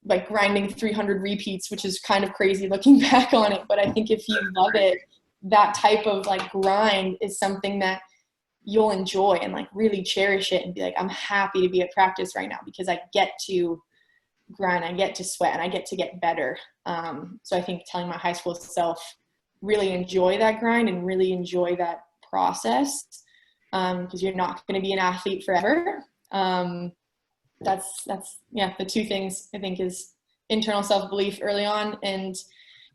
S2: like grinding 300 repeats, which is kind of crazy looking back on it. But I think if you love it, that type of like grind is something that you'll enjoy and like really cherish it and be like, I'm happy to be at practice right now because I get to grind, I get to sweat, and I get to get better. So I think telling my high school self, really enjoy that grind and really enjoy that process, because you're not going to be an athlete forever. That's yeah, the two things I think is internal self-belief early on and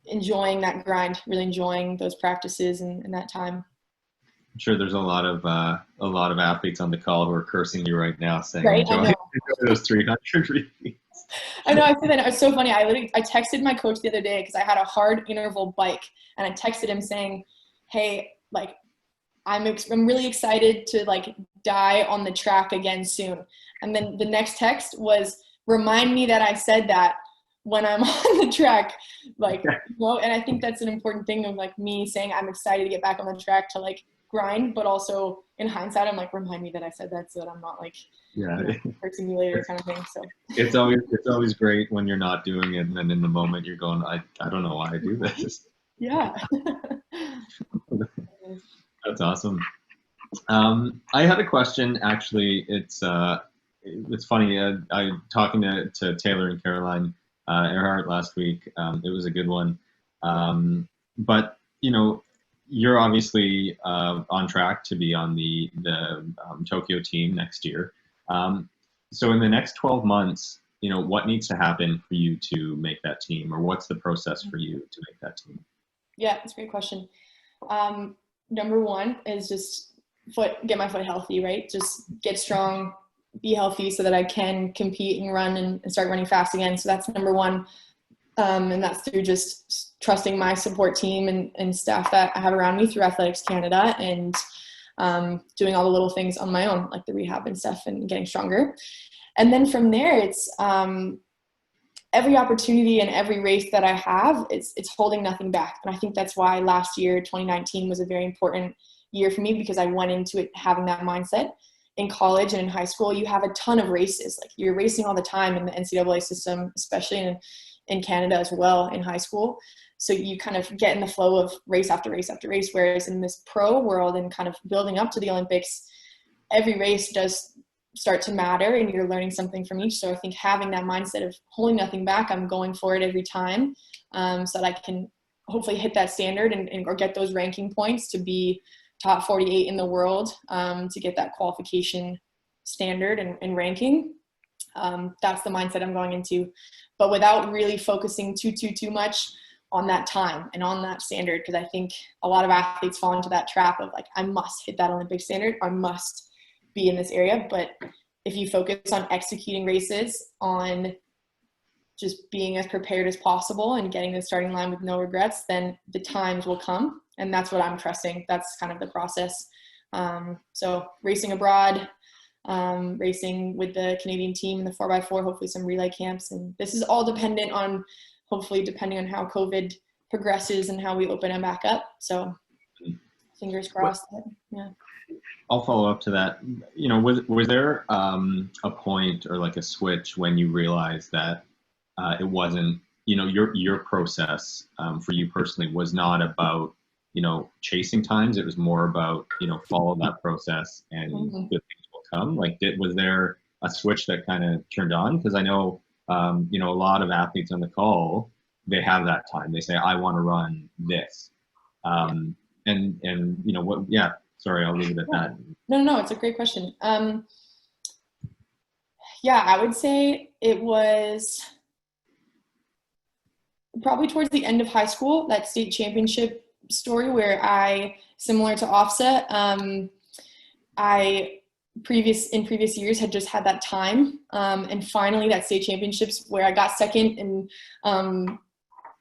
S2: enjoying that grind, really enjoying those practices and that time.
S1: I'm sure there's a lot of athletes on the call who are cursing you right now, saying,
S2: right,
S1: enjoy those 300 repeats.
S2: I know, I see that. It was so funny. I texted my coach the other day because I had a hard interval bike, and I texted him saying, hey, like, I'm really excited to like die on the track again soon. And then the next text was, remind me that I said that when I'm on the track, like, you know, and I think that's an important thing of like me saying I'm excited to get back on the track to like grind, but also in hindsight, I'm like, remind me that I said that so that I'm not like,
S1: yeah,
S2: hurting you later kind of thing. So
S1: it's always great when you're not doing it, and then in the moment you're going, I don't know why I do this.
S2: Yeah.
S1: That's awesome. I had a question, actually. It's funny. I talking to Taylor and Caroline Earhart last week. It was a good one. But you know, you're obviously on track to be on the Tokyo team next year. So in the next 12 months, you know, what needs to happen for you to make that team, or what's the process for you to make that team?
S2: Yeah, that's a great question. Number one is just get my foot healthy, right? Just get strong, be healthy so that I can compete and run and start running fast again. So that's number one. And that's through just trusting my support team and staff that I have around me through Athletics Canada, and doing all the little things on my own, like the rehab and stuff, and getting stronger. And then from there, it's every opportunity and every race that I have, it's holding nothing back. And I think that's why last year, 2019, was a very important year for me, because I went into it having that mindset. In college and in high school, you have a ton of races. Like, you're racing all the time in the NCAA system, especially in Canada as well in high school. So you kind of get in the flow of race after race after race. Whereas in this pro world and kind of building up to the Olympics, every race does start to matter and you're learning something from each. So I think having that mindset of holding nothing back, I'm going for it every time, so that I can hopefully hit that standard or get those ranking points to be top 48 in the world, to get that qualification standard and ranking. That's the mindset I'm going into, but without really focusing too much on that time and on that standard. Because I think a lot of athletes fall into that trap of like, I must hit that Olympic standard, I must be in this area. But if you focus on executing races, on just being as prepared as possible and getting to the starting line with no regrets, then the times will come. And that's what I'm trusting. That's kind of the process. So racing abroad, racing with the Canadian team in the 4x4, hopefully some relay camps. And this is all dependent on, hopefully depending on how COVID progresses and how we open them back up. So fingers crossed. Yeah.
S1: I'll follow up to that. You know, was there a point or like a switch when you realized that it wasn't, you know, your process for you personally was not about, you know, chasing times. It was more about, you know, follow that process and good things will come. Like, was there a switch that kind of turned on? Because I know, you know, a lot of athletes on the call, they have that time. They say, I want to run this. And you know what? Yeah. Sorry, I'll leave it at that.
S2: No, it's a great question. Yeah, I would say it was probably towards the end of high school, that state championship story where I, similar to Offset, I in previous years had just had that time, and finally that state championships where I got second and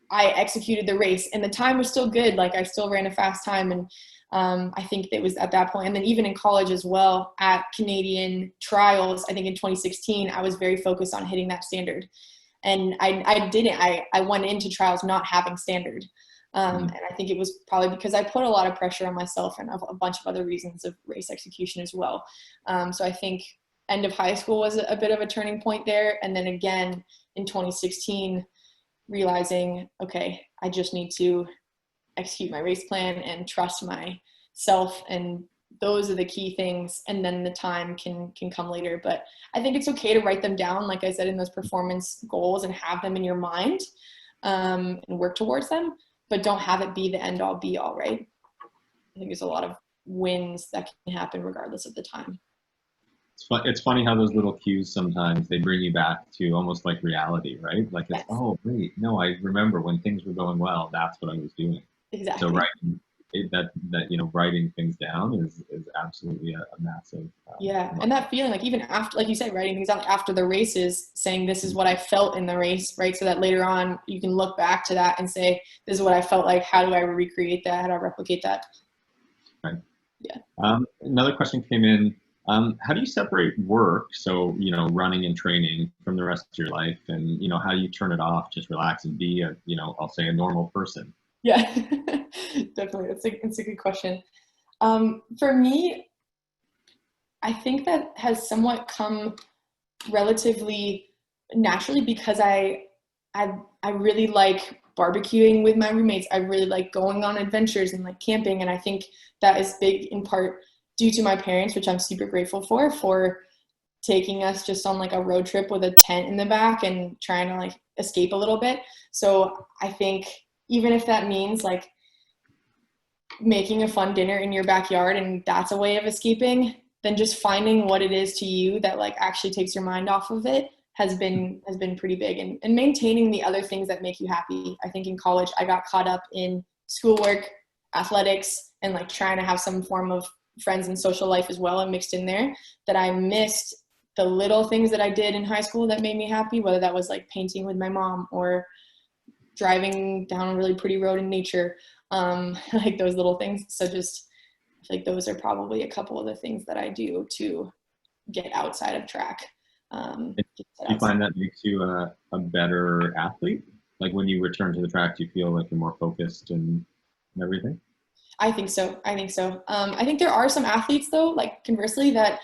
S2: I executed the race, and the time was still good. Like, I still ran a fast time, and I think it was at that point. And then even in college as well, at Canadian trials, I think in 2016, I was very focused on hitting that standard. And I didn't. I went into trials not having standard. And I think it was probably because I put a lot of pressure on myself and a bunch of other reasons of race execution as well. So I think end of high school was a bit of a turning point there. And then again in 2016, realizing, okay, I just need to execute my race plan and trust myself. And those are the key things. And then the time can come later. But I think it's okay to write them down, like I said, in those performance goals, and have them in your mind, and work towards them. But don't have it be the end all be all, right? I think there's a lot of wins that can happen regardless of the time.
S1: It's funny how those little cues sometimes, they bring you back to almost like reality, right? Like, it's, oh, wait, no, I remember when things were going well, that's what I was doing.
S2: Exactly.
S1: So writing that you know, writing things down is absolutely a massive.
S2: And that feeling, like even after, like you said, writing things out after the races, saying this is what I felt in the race, right? So that later on you can look back to that and say, this is what I felt like. How do I recreate that? How do I replicate that?
S1: Right.
S2: Yeah.
S1: Another question came in. How do you separate work, so, you know, running and training, from the rest of your life? And, you know, how do you turn it off, just relax and be a, you know, I'll say a normal person?
S2: Yeah, definitely. It's a good question. For me, I think that has somewhat come relatively naturally, because I really like barbecuing with my roommates. I really like going on adventures and like camping. And I think that is big in part due to my parents, which I'm super grateful for taking us just on like a road trip with a tent in the back and trying to like escape a little bit. So I think even if that means like making a fun dinner in your backyard and that's a way of escaping, then just finding what it is to you that like actually takes your mind off of it has been pretty big. And maintaining the other things that make you happy. I think in college I got caught up in schoolwork, athletics, and like trying to have some form of friends and social life as well and mixed in there, that I missed the little things that I did in high school that made me happy, whether that was like painting with my mom or driving down a really pretty road in nature, like those little things. So just, I feel like those are probably a couple of the things that I do to get outside of track.
S1: Do you find that makes you a better athlete? Like when you return to the track, do you feel like you're more focused and everything?
S2: I think so. I think there are some athletes though, like conversely, that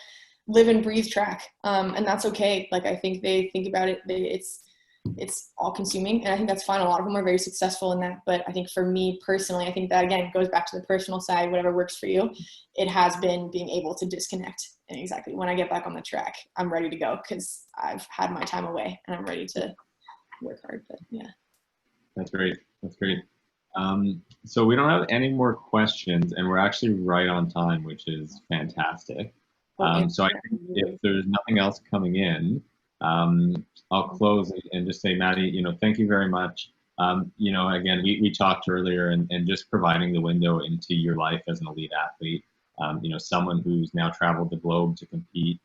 S2: live and breathe track, and that's okay. Like I think they think about it. It's all consuming, and I think that's fine. A lot of them are very successful in that. But I think for me personally, I think that again goes back to the personal side. Whatever works for you, it has been being able to disconnect. And exactly when I get back on the track, I'm ready to go because I've had my time away and I'm ready to work hard. But yeah.
S1: That's great. That's great. So we don't have any more questions, and we're actually right on time, which is fantastic. So I think if there's nothing else coming in, I'll close and just say, Maddy, thank you very much. Again, we talked earlier and just providing the window into your life as an elite athlete, someone who's now traveled the globe to compete,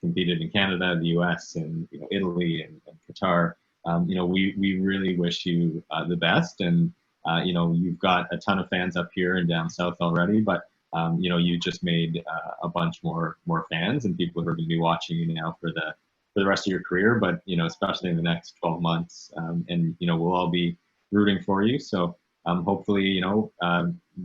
S1: competed in Canada, the US, and Italy and Qatar. We really wish you the best, and you've got a ton of fans up here and down south already, but you just made a bunch more fans and people who are going to be watching you now for the rest of your career, but especially in the next 12 months, and we'll all be rooting for you. So hopefully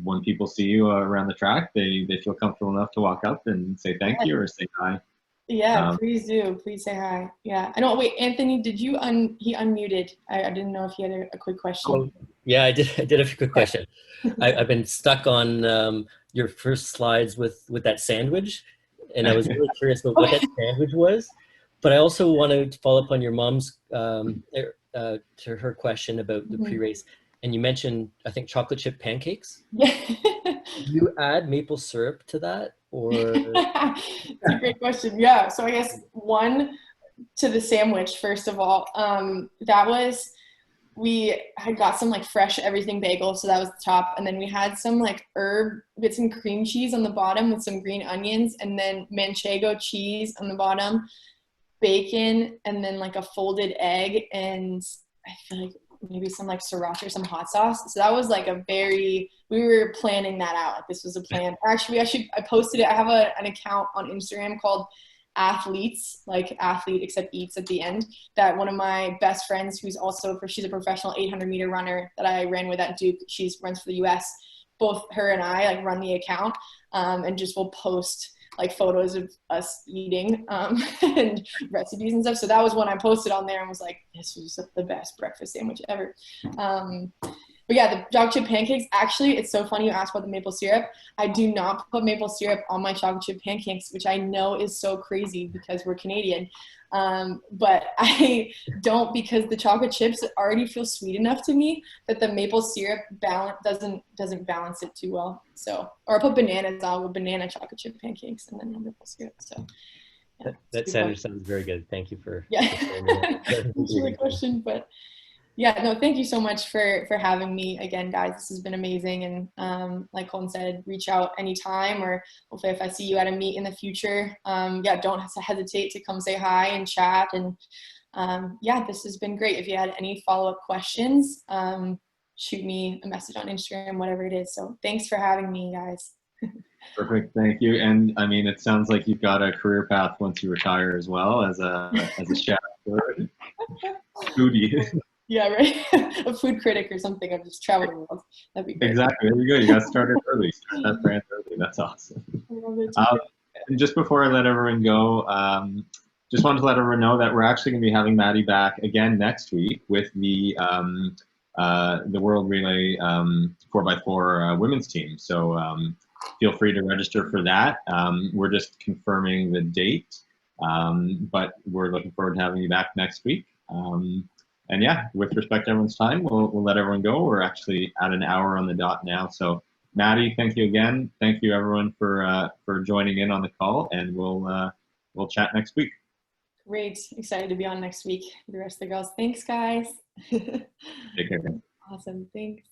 S1: when people see you around the track, they feel comfortable enough to walk up and say thank you or say hi.
S2: Yeah, please do. Please say hi. Yeah. I know. Wait, Anthony, did you he unmuted? I didn't know if he had a quick question.
S5: Oh, yeah, I did have a quick question. I've been stuck on your first slides with that sandwich, and I was really curious about what that sandwich was. But I also wanted to follow up on your mom's to her question about the pre-race, and you mentioned, I think, chocolate chip pancakes.
S2: Yeah.
S5: Do you add maple syrup to that, or?
S2: It's a great question. Yeah. So I guess one, to the sandwich, first of all, we had got some like fresh everything bagel, so that was the top, and then we had some like herb bits and cream cheese on the bottom with some green onions, and then manchego cheese on the bottom, bacon, and then like a folded egg, and I feel like maybe some like sriracha or some hot sauce. So that was like we were planning that out. Like this was a plan. Actually, I posted it. I have an account on Instagram called Athletes, like athlete except eats at the end, that one of my best friends, who's also, she's a professional 800-meter runner that I ran with at Duke. She runs for the US. Both her and I like run the account, and just will post like photos of us eating and recipes and stuff. So that was one I posted on there and was like, this was the best breakfast sandwich ever. But yeah, the chocolate chip pancakes, actually, it's so funny you asked about the maple syrup. I do not put maple syrup on my chocolate chip pancakes, which I know is so crazy because we're Canadian. But I don't, because the chocolate chips already feel sweet enough to me that the maple syrup doesn't balance it too well. So, or I put bananas on with banana chocolate chip pancakes and then maple syrup. So yeah,
S5: that sounds very good. Thank you for
S2: Thanks for the question. But yeah, no, thank you so much for having me again, guys. This has been amazing. And like Colin said, reach out anytime, or hopefully if I see you at a meet in the future, don't hesitate to come say hi and chat. And this has been great. If you had any follow-up questions, shoot me a message on Instagram, whatever it is. So thanks for having me, guys.
S1: Perfect, thank you. And I mean, it sounds like you've got a career path once you retire as well as a chef or foodie.
S2: Yeah, right. A food critic or something. I've just traveled the world. That'd be great.
S1: Exactly. There you go. You got started early. Start that brand early. That's awesome.
S2: I love it.
S1: And just before I let everyone go, just wanted to let everyone know that we're actually going to be having Maddy back again next week with the World Relay 4x4 women's team. So feel free to register for that. We're just confirming the date, but we're looking forward to having you back next week. And yeah, with respect to everyone's time, we'll let everyone go. We're actually at an hour on the dot now. So Maddy, thank you again. Thank you everyone for joining in on the call, and we'll chat next week.
S2: Great. Excited to be on next week with the rest of the girls. Thanks, guys.
S1: Take care.
S2: Awesome. Thanks.